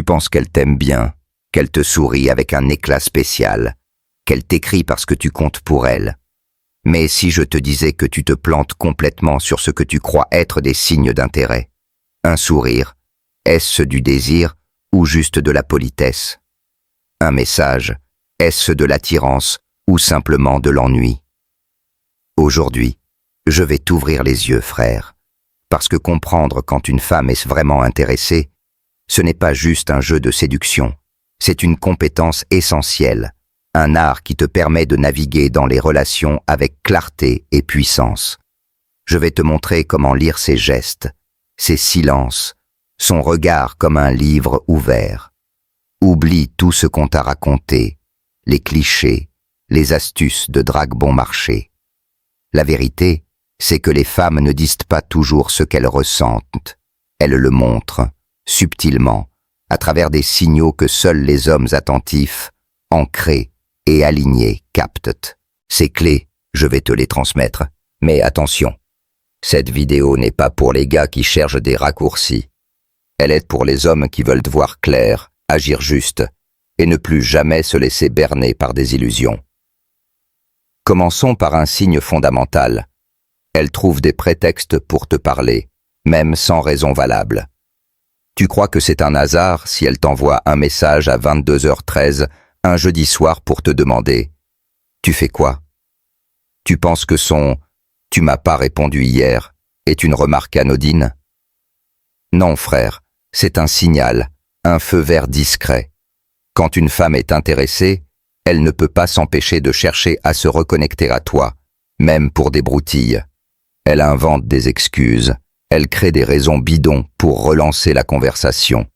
penses qu'elle t'aime bien, qu'elle te sourit avec un éclat spécial, qu'elle t'écrit parce que tu comptes pour elle. Mais si je te disais que tu te plantes complètement sur ce que tu crois être des signes d'intérêt, un sourire, est-ce du désir ou juste de la politesse? Un message, est-ce de l'attirance ou simplement de l'ennui? Aujourd'hui, je vais t'ouvrir les yeux, frère, parce que comprendre quand une femme est vraiment intéressée, ce n'est pas juste un jeu de séduction, c'est une compétence essentielle, un art qui te permet de naviguer dans les relations avec clarté et puissance. Je vais te montrer comment lire ses gestes, ses silences, son regard comme un livre ouvert. Oublie tout ce qu'on t'a raconté, les clichés, les astuces de drague bon marché. La vérité, c'est que les femmes ne disent pas toujours ce qu'elles ressentent. Elles le montrent, subtilement, à travers des signaux que seuls les hommes attentifs, ancrés et alignés captent. Ces clés, je vais te les transmettre. Mais attention, cette vidéo n'est pas pour les gars qui cherchent des raccourcis. Elle est pour les hommes qui veulent voir clair, agir juste, et ne plus jamais se laisser berner par des illusions. Commençons par un signe fondamental. Elle trouve des prétextes pour te parler, même sans raison valable. Tu crois que c'est un hasard si elle t'envoie un message à 22h13 un jeudi soir pour te demander « Tu fais quoi ?» Tu penses que son « Tu m'as pas répondu hier » est une remarque anodine? Non, frère, c'est un signal, un feu vert discret. Quand une femme est intéressée, elle ne peut pas s'empêcher de chercher à se reconnecter à toi, même pour des broutilles. Elle invente des excuses, elle crée des raisons bidons pour relancer la conversation.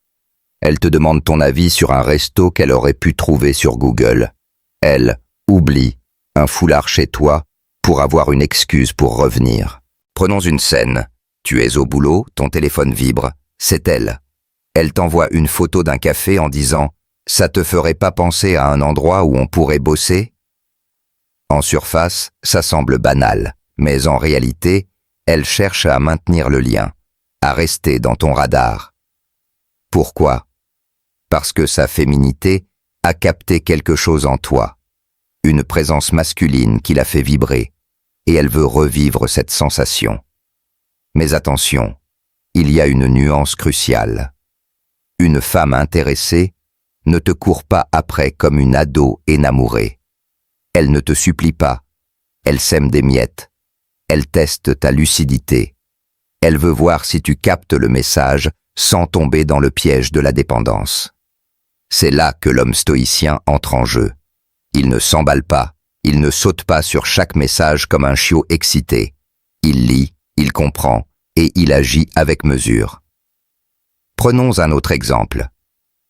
Elle te demande ton avis sur un resto qu'elle aurait pu trouver sur Google. Elle oublie un foulard chez toi pour avoir une excuse pour revenir. Prenons une scène. Tu es au boulot, ton téléphone vibre, c'est elle. Elle t'envoie une photo d'un café en disant « Ça te ferait pas penser à un endroit où on pourrait bosser ?» En surface, ça semble banal, mais en réalité, elle cherche à maintenir le lien, à rester dans ton radar. Pourquoi? Parce que sa féminité a capté quelque chose en toi, une présence masculine qui la fait vibrer, et elle veut revivre cette sensation. Mais attention, il y a une nuance cruciale. Une femme intéressée ne te court pas après comme une ado énamourée. Elle ne te supplie pas, elle sème des miettes, elle teste ta lucidité. Elle veut voir si tu captes le message sans tomber dans le piège de la dépendance. C'est là que l'homme stoïcien entre en jeu. Il ne s'emballe pas, il ne saute pas sur chaque message comme un chiot excité. Il lit, il comprend et il agit avec mesure. Prenons un autre exemple.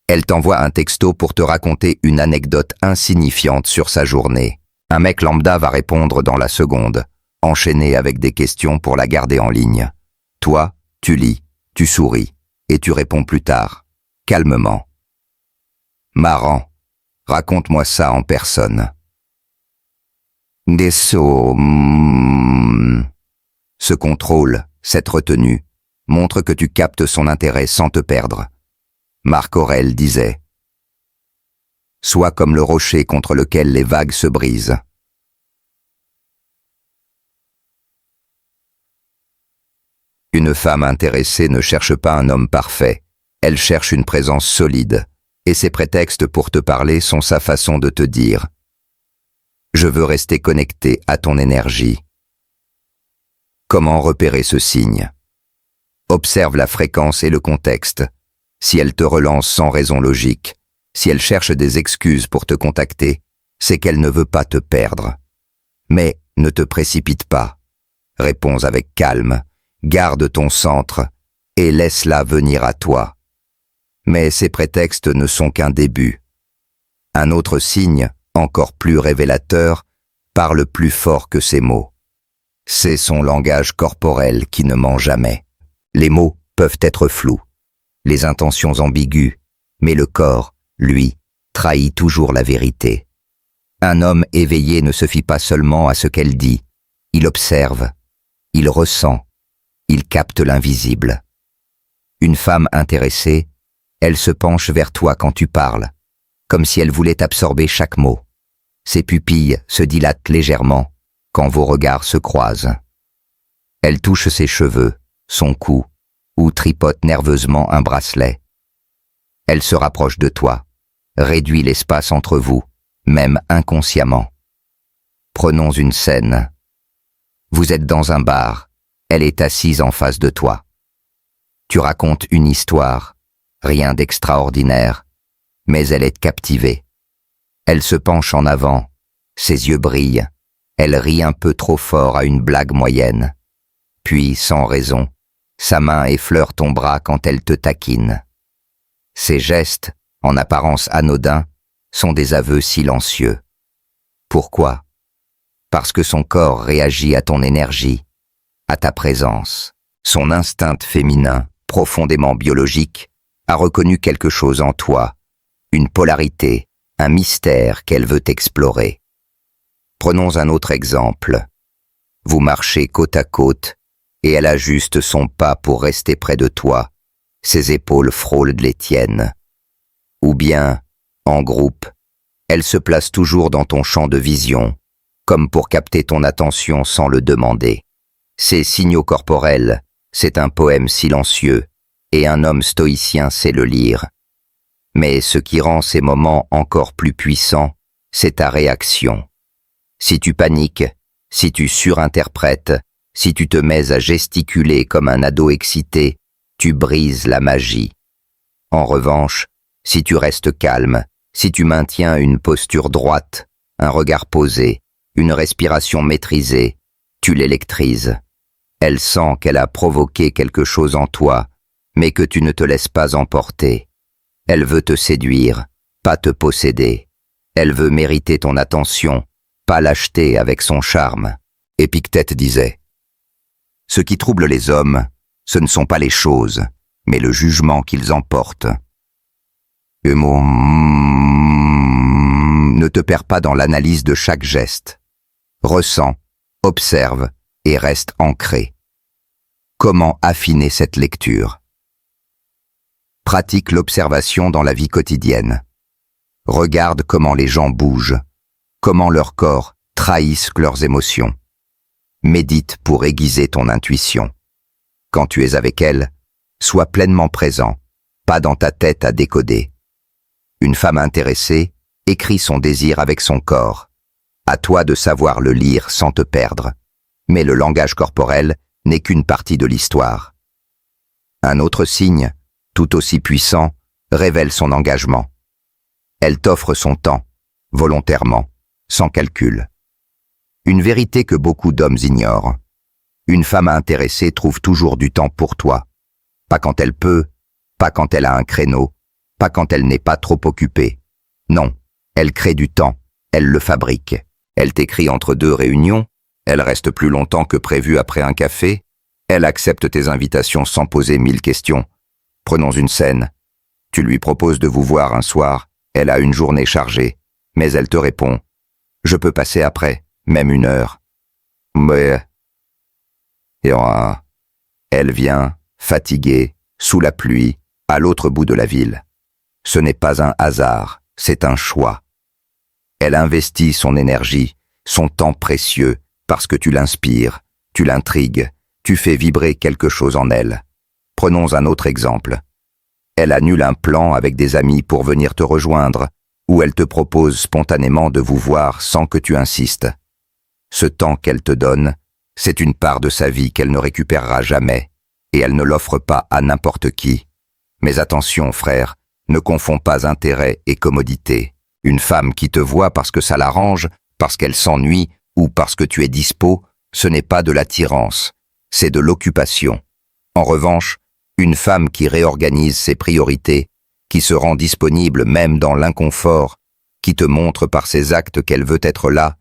Elle t'envoie un texto pour te raconter une anecdote insignifiante sur sa journée. Un mec lambda va répondre dans la seconde, enchaîné avec des questions pour la garder en ligne. Toi, tu lis, tu souris et tu réponds plus tard, calmement. Marrant, raconte-moi ça en personne. Ce contrôle, cette retenue, montre que tu captes son intérêt sans te perdre. Marc Aurèle disait « Sois comme le rocher contre lequel les vagues se brisent. » Une femme intéressée ne cherche pas un homme parfait, elle cherche une présence solide, et ses prétextes pour te parler sont sa façon de te dire « Je veux rester connecté à ton énergie. » Comment repérer ce signe? Observe la fréquence et le contexte. Si elle te relance sans raison logique, si elle cherche des excuses pour te contacter, c'est qu'elle ne veut pas te perdre. Mais ne te précipite pas. Réponds avec calme, garde ton centre et laisse-la venir à toi. Mais ces prétextes ne sont qu'un début. Un autre signe, encore plus révélateur, parle plus fort que ses mots. C'est son langage corporel qui ne ment jamais. Les mots peuvent être flous, les intentions ambiguës, mais le corps, lui, trahit toujours la vérité. Un homme éveillé ne se fie pas seulement à ce qu'elle dit, il observe, il ressent, il capte l'invisible. Une femme intéressée, Elle se penche vers toi quand tu parles, comme si elle voulait absorber chaque mot. Ses pupilles se dilatent légèrement quand vos regards se croisent. Elle touche ses cheveux, son cou, ou tripote nerveusement un bracelet. Elle se rapproche de toi, réduit l'espace entre vous, même inconsciemment. Prenons une scène. Vous êtes dans un bar, elle est assise en face de toi. Tu racontes une histoire, rien d'extraordinaire, mais elle est captivée. Elle se penche en avant, ses yeux brillent, elle rit un peu trop fort à une blague moyenne. Puis, sans raison, sa main effleure ton bras quand elle te taquine. Ses gestes, en apparence anodins, sont des aveux silencieux. Pourquoi? Parce que son corps réagit à ton énergie, à ta présence. Son instinct féminin, profondément biologique, a reconnu quelque chose en toi, une polarité, un mystère qu'elle veut explorer. Prenons un autre exemple. Vous marchez côte à côte, et elle ajuste son pas pour rester près de toi, ses épaules frôlent les tiennes. Ou bien, en groupe, elle se place toujours dans ton champ de vision, comme pour capter ton attention sans le demander. Ces signaux corporels, c'est un poème silencieux, et un homme stoïcien sait le lire. Mais ce qui rend ces moments encore plus puissants, c'est ta réaction. Si tu paniques, si tu surinterprètes, si tu te mets à gesticuler comme un ado excité, tu brises la magie. En revanche, si tu restes calme, si tu maintiens une posture droite, un regard posé, une respiration maîtrisée, tu l'électrises. Elle sent qu'elle a provoqué quelque chose en toi, mais que tu ne te laisses pas emporter. Elle veut te séduire, pas te posséder. Elle veut mériter ton attention, pas l'acheter avec son charme. Épictète disait: « Ce qui trouble les hommes, ce ne sont pas les choses, mais le jugement qu'ils en portent. » Ne te perds pas dans l'analyse de chaque geste. Ressens, observe et reste ancré. Comment affiner cette lecture? Pratique l'observation dans la vie quotidienne. Regarde comment les gens bougent, comment leurs corps trahissent leurs émotions. Médite pour aiguiser ton intuition. Quand tu es avec elle, sois pleinement présent, pas dans ta tête à décoder. Une femme intéressée écrit son désir avec son corps. À toi de savoir le lire sans te perdre. Mais le langage corporel n'est qu'une partie de l'histoire. Un autre signe, tout aussi puissant, révèle son engagement. Elle t'offre son temps, volontairement, sans calcul. Une vérité que beaucoup d'hommes ignorent. Une femme intéressée trouve toujours du temps pour toi. Pas quand elle peut, pas quand elle a un créneau, pas quand elle n'est pas trop occupée. Non, elle crée du temps, elle le fabrique. Elle t'écrit entre deux réunions, elle reste plus longtemps que prévu après un café, elle accepte tes invitations sans poser 1000 questions. Prenons une scène. Tu lui proposes de vous voir un soir, elle a une journée chargée, mais elle te répond: « Je peux passer après, même 1 heure. » Mais... Elle vient, fatiguée, sous la pluie, à l'autre bout de la ville. Ce n'est pas un hasard, c'est un choix. Elle investit son énergie, son temps précieux, parce que tu l'inspires, tu l'intrigues, tu fais vibrer quelque chose en elle. Prenons un autre exemple. Elle annule un plan avec des amis pour venir te rejoindre, ou elle te propose spontanément de vous voir sans que tu insistes. Ce temps qu'elle te donne, c'est une part de sa vie qu'elle ne récupérera jamais, et elle ne l'offre pas à n'importe qui. Mais attention, frère, ne confonds pas intérêt et commodité. Une femme qui te voit parce que ça l'arrange, parce qu'elle s'ennuie ou parce que tu es dispo, ce n'est pas de l'attirance, c'est de l'occupation. En revanche, une femme qui réorganise ses priorités, qui se rend disponible même dans l'inconfort, qui te montre par ses actes qu'elle veut être là,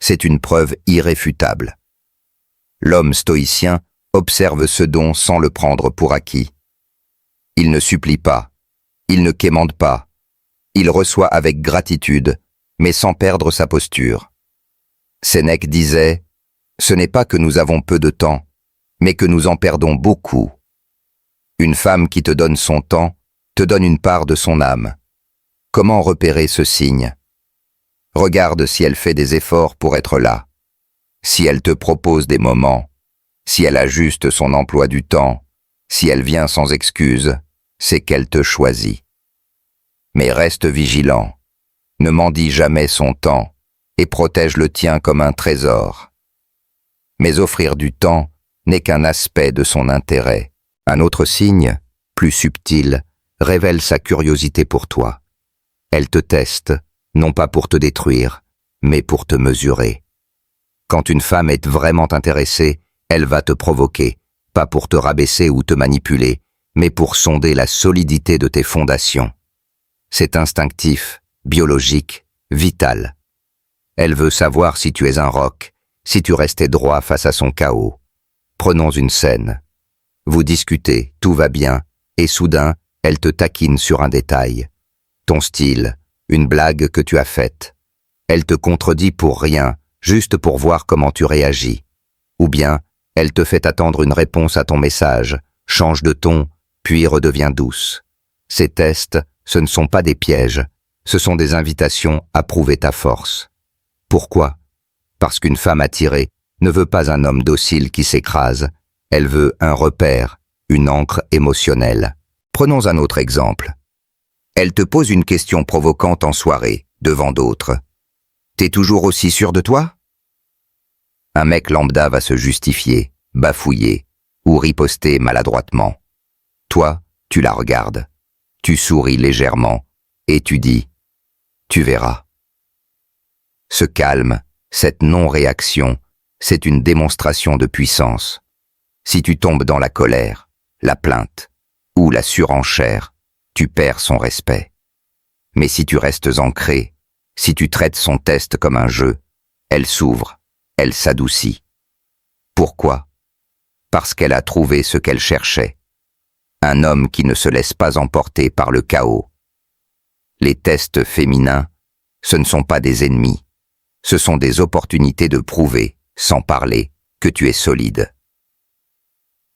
c'est une preuve irréfutable. L'homme stoïcien observe ce don sans le prendre pour acquis. Il ne supplie pas, il ne quémande pas, il reçoit avec gratitude, mais sans perdre sa posture. Sénèque disait: « Ce n'est pas que nous avons peu de temps, mais que nous en perdons beaucoup. » Une femme qui te donne son temps, te donne une part de son âme. Comment repérer ce signe? Regarde si elle fait des efforts pour être là, si elle te propose des moments, si elle ajuste son emploi du temps, si elle vient sans excuse, c'est qu'elle te choisit. Mais reste vigilant, ne mendie jamais son temps et protège le tien comme un trésor. Mais offrir du temps n'est qu'un aspect de son intérêt. Un autre signe, plus subtil, révèle sa curiosité pour toi. Elle te teste, non pas pour te détruire, mais pour te mesurer. Quand une femme est vraiment intéressée, elle va te provoquer, pas pour te rabaisser ou te manipuler, mais pour sonder la solidité de tes fondations. C'est instinctif, biologique, vital. Elle veut savoir si tu es un roc, si tu restais droit face à son chaos. Prenons une scène. Vous discutez, tout va bien, et soudain, elle te taquine sur un détail. Ton style, une blague que tu as faite. Elle te contredit pour rien, juste pour voir comment tu réagis. Ou bien, elle te fait attendre une réponse à ton message, change de ton, puis redevient douce. Ces tests, ce ne sont pas des pièges, ce sont des invitations à prouver ta force. Pourquoi? Parce qu'une femme attirée ne veut pas un homme docile qui s'écrase, elle veut un repère, une ancre émotionnelle. Prenons un autre exemple. Elle te pose une question provocante en soirée, devant d'autres. T'es toujours aussi sûr de toi? Un mec lambda va se justifier, bafouiller, ou riposter maladroitement. Toi, tu la regardes, tu souris légèrement, et tu dis « Tu verras ». Ce calme, cette non-réaction, c'est une démonstration de puissance. Si tu tombes dans la colère, la plainte, ou la surenchère, tu perds son respect. Mais si tu restes ancré, si tu traites son test comme un jeu, elle s'ouvre, elle s'adoucit. Pourquoi? Parce qu'elle a trouvé ce qu'elle cherchait. Un homme qui ne se laisse pas emporter par le chaos. Les tests féminins, ce ne sont pas des ennemis. Ce sont des opportunités de prouver, sans parler, que tu es solide.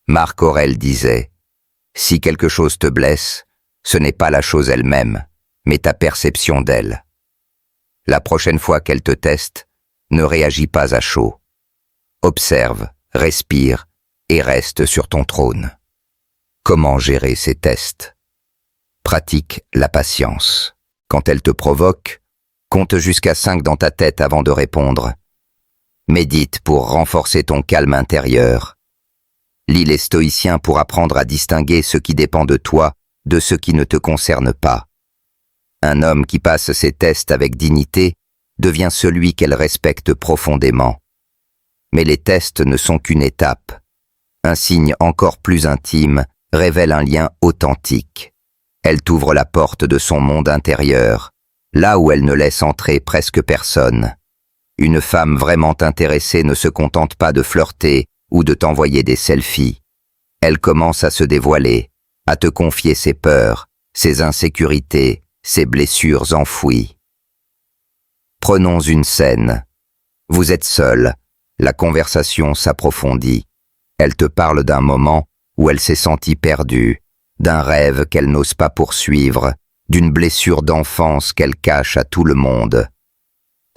Marc Aurèle disait « Si quelque chose te blesse, ce n'est pas la chose elle-même, mais ta perception d'elle. La prochaine fois qu'elle te teste, ne réagis pas à chaud. Observe, respire et reste sur ton trône. » Comment gérer ces tests? Pratique la patience. Quand elle te provoque, compte jusqu'à 5 dans ta tête avant de répondre. Médite pour renforcer ton calme intérieur. Lis les stoïciens pour apprendre à distinguer ce qui dépend de toi de ce qui ne te concerne pas. Un homme qui passe ses tests avec dignité devient celui qu'elle respecte profondément. Mais les tests ne sont qu'une étape. Un signe encore plus intime révèle un lien authentique. Elle t'ouvre la porte de son monde intérieur, là où elle ne laisse entrer presque personne. Une femme vraiment intéressée ne se contente pas de flirter ou de t'envoyer des selfies. Elle commence à se dévoiler, à te confier ses peurs, ses insécurités, ses blessures enfouies. Prenons une scène. Vous êtes seul, la conversation s'approfondit. Elle te parle d'un moment où elle s'est sentie perdue, d'un rêve qu'elle n'ose pas poursuivre, d'une blessure d'enfance qu'elle cache à tout le monde.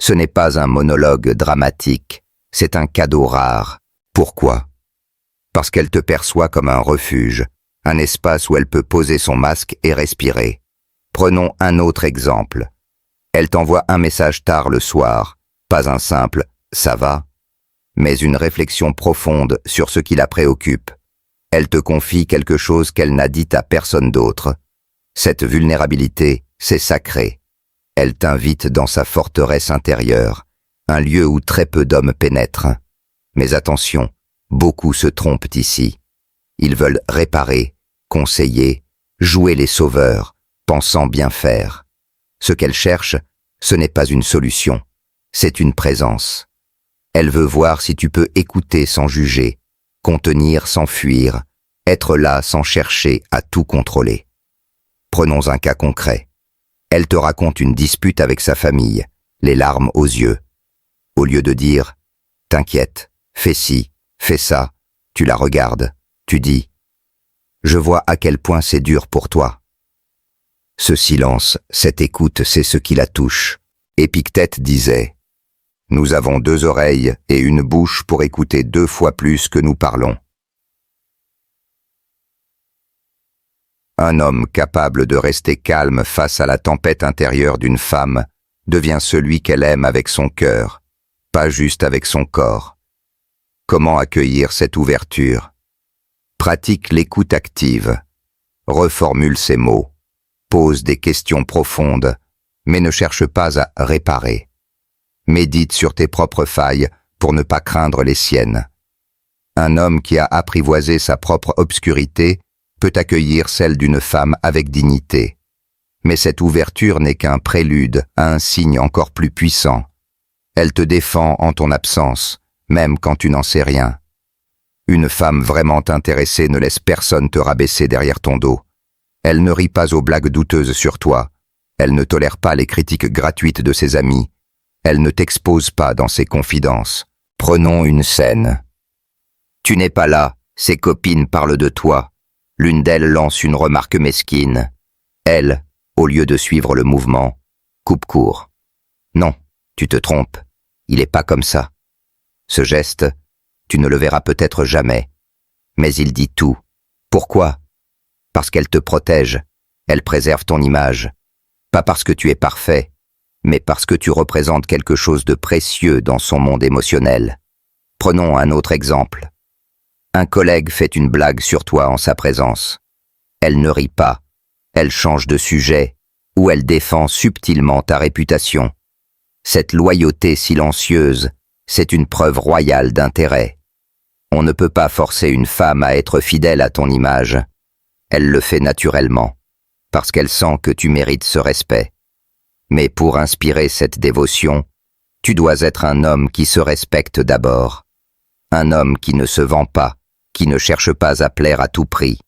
Ce n'est pas un monologue dramatique, c'est un cadeau rare. Pourquoi? Parce qu'elle te perçoit comme un refuge, un espace où elle peut poser son masque et respirer. Prenons un autre exemple. Elle t'envoie un message tard le soir, pas un simple « ça va », mais une réflexion profonde sur ce qui la préoccupe. Elle te confie quelque chose qu'elle n'a dit à personne d'autre. Cette vulnérabilité, c'est sacré. Elle t'invite dans sa forteresse intérieure, un lieu où très peu d'hommes pénètrent. Mais attention, beaucoup se trompent ici. Ils veulent réparer, conseiller, jouer les sauveurs, pensant bien faire. Ce qu'elle cherche, ce n'est pas une solution, c'est une présence. Elle veut voir si tu peux écouter sans juger, contenir sans fuir, être là sans chercher à tout contrôler. Prenons un cas concret. Elle te raconte une dispute avec sa famille, les larmes aux yeux. Au lieu de dire « T'inquiète, fais ci, fais ça », tu la regardes, tu dis « Je vois à quel point c'est dur pour toi. Ce silence, cette écoute, c'est ce qui la touche. Épictète disait « Nous avons 2 oreilles et une bouche pour écouter 2 fois plus que nous parlons. » Un homme capable de rester calme face à la tempête intérieure d'une femme devient celui qu'elle aime avec son cœur, pas juste avec son corps. Comment accueillir cette ouverture? Pratique l'écoute active. Reformule ses mots. Pose des questions profondes, mais ne cherche pas à réparer. Médite sur tes propres failles pour ne pas craindre les siennes. Un homme qui a apprivoisé sa propre obscurité peut accueillir celle d'une femme avec dignité. Mais cette ouverture n'est qu'un prélude à un signe encore plus puissant. Elle te défend en ton absence, même quand tu n'en sais rien. Une femme vraiment intéressée ne laisse personne te rabaisser derrière ton dos. Elle ne rit pas aux blagues douteuses sur toi. Elle ne tolère pas les critiques gratuites de ses amis. Elle ne t'expose pas dans ses confidences. Prenons une scène. Tu n'es pas là, ses copines parlent de toi. L'une d'elles lance une remarque mesquine. Elle, au lieu de suivre le mouvement, coupe court. Non, tu te trompes, il n'est pas comme ça. Ce geste, tu ne le verras peut-être jamais, mais il dit tout. Pourquoi? Parce qu'elle te protège, elle préserve ton image. Pas parce que tu es parfait, mais parce que tu représentes quelque chose de précieux dans son monde émotionnel. Prenons un autre exemple. Un collègue fait une blague sur toi en sa présence. Elle ne rit pas, elle change de sujet, ou elle défend subtilement ta réputation. Cette loyauté silencieuse, c'est une preuve royale d'intérêt. On ne peut pas forcer une femme à être fidèle à ton image. Elle le fait naturellement, parce qu'elle sent que tu mérites ce respect. Mais pour inspirer cette dévotion, tu dois être un homme qui se respecte d'abord. Un homme qui ne se vend pas, qui ne cherche pas à plaire à tout prix,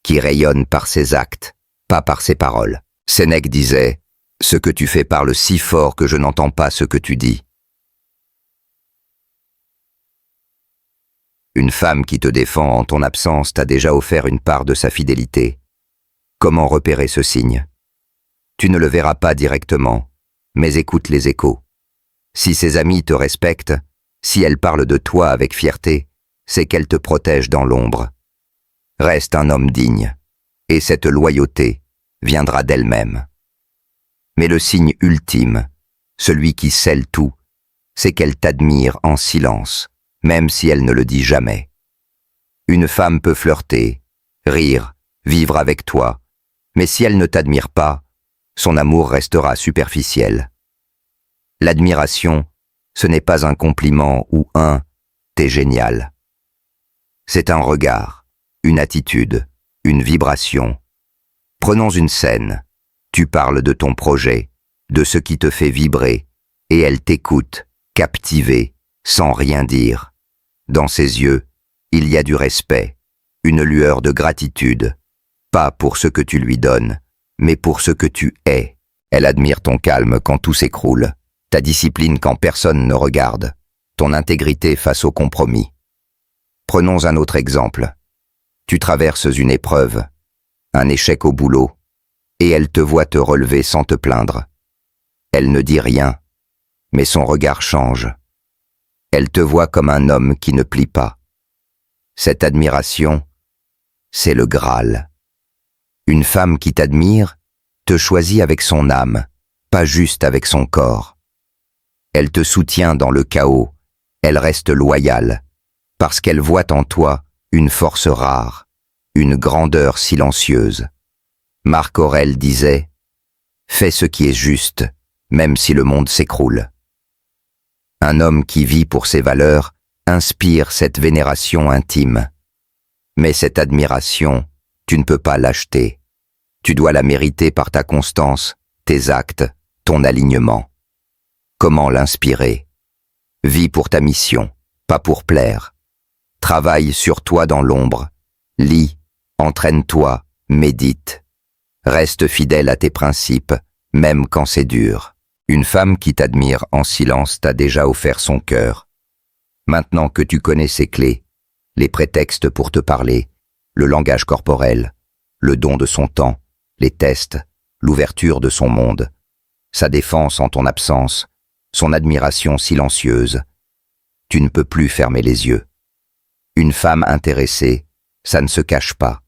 qui rayonne par ses actes, pas par ses paroles. Sénèque disait « Ce que tu fais parle si fort que je n'entends pas ce que tu dis. » Une femme qui te défend en ton absence t'a déjà offert une part de sa fidélité. Comment repérer ce signe? Tu ne le verras pas directement, mais écoute les échos. Si ses amis te respectent, si elle parle de toi avec fierté, c'est qu'elle te protège dans l'ombre. Reste un homme digne, et cette loyauté viendra d'elle-même. Mais le signe ultime, celui qui scelle tout, c'est qu'elle t'admire en silence, même si elle ne le dit jamais. Une femme peut flirter, rire, vivre avec toi, mais si elle ne t'admire pas, son amour restera superficiel. L'admiration, ce n'est pas un compliment ou un « t'es génial ». C'est un regard, une attitude, une vibration. Prenons une scène. Tu parles de ton projet, de ce qui te fait vibrer, et elle t'écoute, captivée, sans rien dire. Dans ses yeux, il y a du respect, une lueur de gratitude, pas pour ce que tu lui donnes, mais pour ce que tu es. Elle admire ton calme quand tout s'écroule, ta discipline quand personne ne regarde, ton intégrité face au compromis. Prenons un autre exemple. Tu traverses une épreuve, un échec au boulot, et elle te voit te relever sans te plaindre. Elle ne dit rien, mais son regard change. Elle te voit comme un homme qui ne plie pas. Cette admiration, c'est le Graal. Une femme qui t'admire te choisit avec son âme, pas juste avec son corps. Elle te soutient dans le chaos, elle reste loyale, parce qu'elle voit en toi une force rare, une grandeur silencieuse. Marc Aurèle disait « Fais ce qui est juste, même si le monde s'écroule. » Un homme qui vit pour ses valeurs inspire cette vénération intime. Mais cette admiration, tu ne peux pas l'acheter. Tu dois la mériter par ta constance, tes actes, ton alignement. Comment l'inspirer? Vis pour ta mission, pas pour plaire. Travaille sur toi dans l'ombre. Lis, entraîne-toi, médite. Reste fidèle à tes principes, même quand c'est dur. Une femme qui t'admire en silence t'a déjà offert son cœur. Maintenant que tu connais ses clés, les prétextes pour te parler, le langage corporel, le don de son temps, les tests, l'ouverture de son monde, sa défense en ton absence, son admiration silencieuse. Tu ne peux plus fermer les yeux. Une femme intéressée, ça ne se cache pas,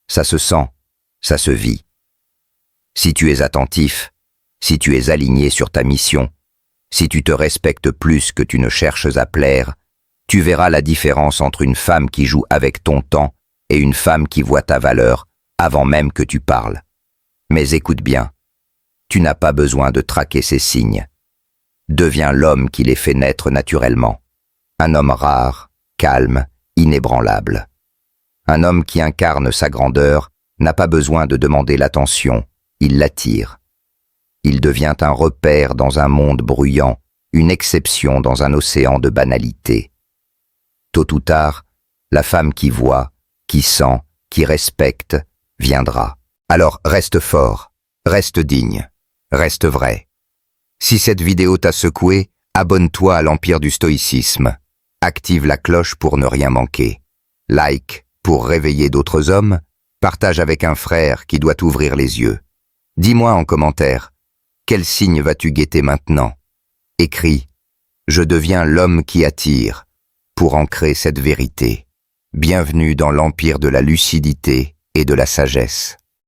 ça se sent, ça se vit. Si tu es attentif, si tu es aligné sur ta mission, si tu te respectes plus que tu ne cherches à plaire, tu verras la différence entre une femme qui joue avec ton temps et une femme qui voit ta valeur avant même que tu parles. Mais écoute bien, tu n'as pas besoin de traquer ces signes. Deviens l'homme qui les fait naître naturellement. Un homme rare, calme, inébranlable. Un homme qui incarne sa grandeur n'a pas besoin de demander l'attention, il l'attire. Il devient un repère dans un monde bruyant, une exception dans un océan de banalité. Tôt ou tard, la femme qui voit, qui sent, qui respecte, viendra. Alors reste fort, reste digne, reste vrai. Si cette vidéo t'a secoué, abonne-toi à l'Empire du Stoïcisme. Active la cloche pour ne rien manquer. Like pour réveiller d'autres hommes. Partage avec un frère qui doit ouvrir les yeux. Dis-moi en commentaire, quel signe vas-tu guetter maintenant? Écris « Je deviens l'homme qui attire » pour ancrer cette vérité. Bienvenue dans l'Empire de la lucidité et de la sagesse.